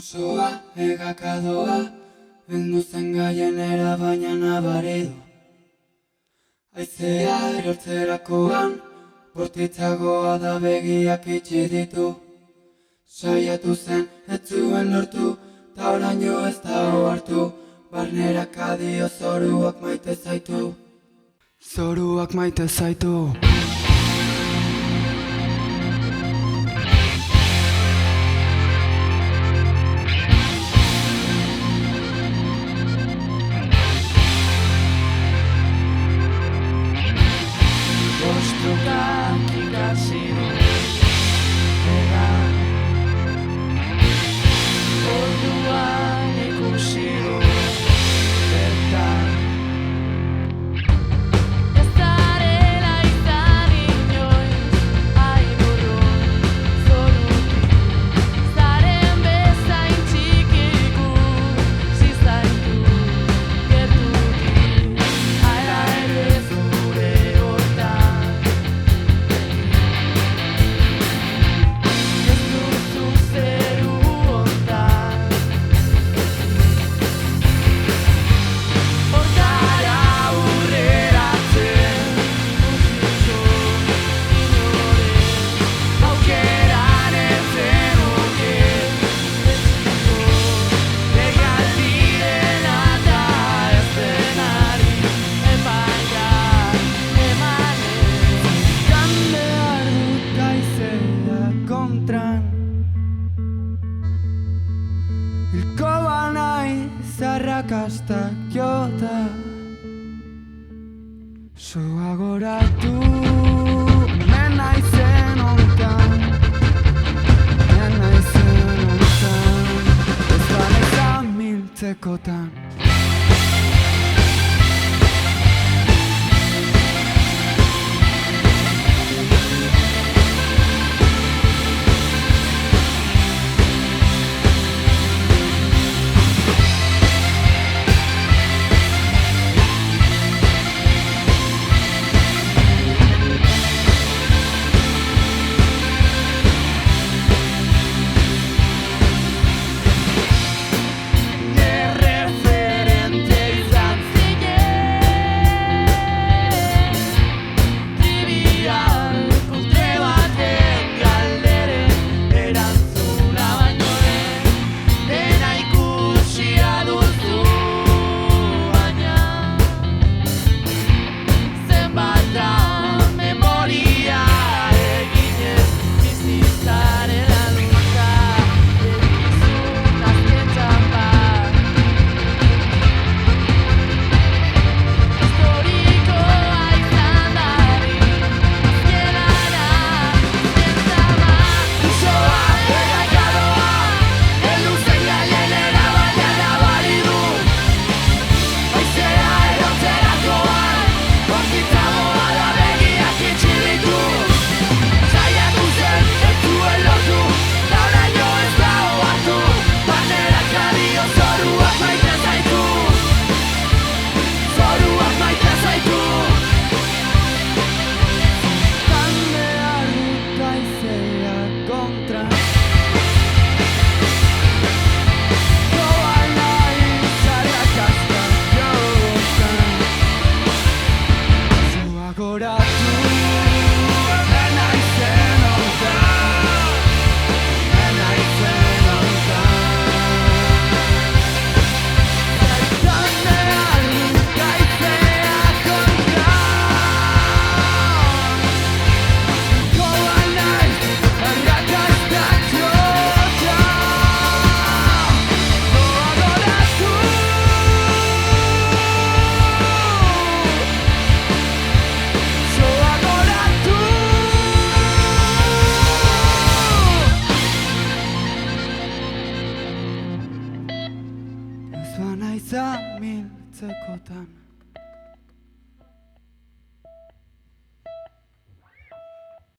Soa, egakadoa, heldu zen gaienera baina nabaridu. Aizea erortzerakoan, bortitzagoa da begiak itxi ditu. Saiatu zen, ez zuen lortu, ta oraino ez da ohartu. Barnerak adio, zoruak maite zaitu. Zoruak maite zaitu. Hilkoa nahi zarrakastak jota, soa goratu mena izen ontan, ez baneza miltzekotan. Ez banaiza miltzekotan.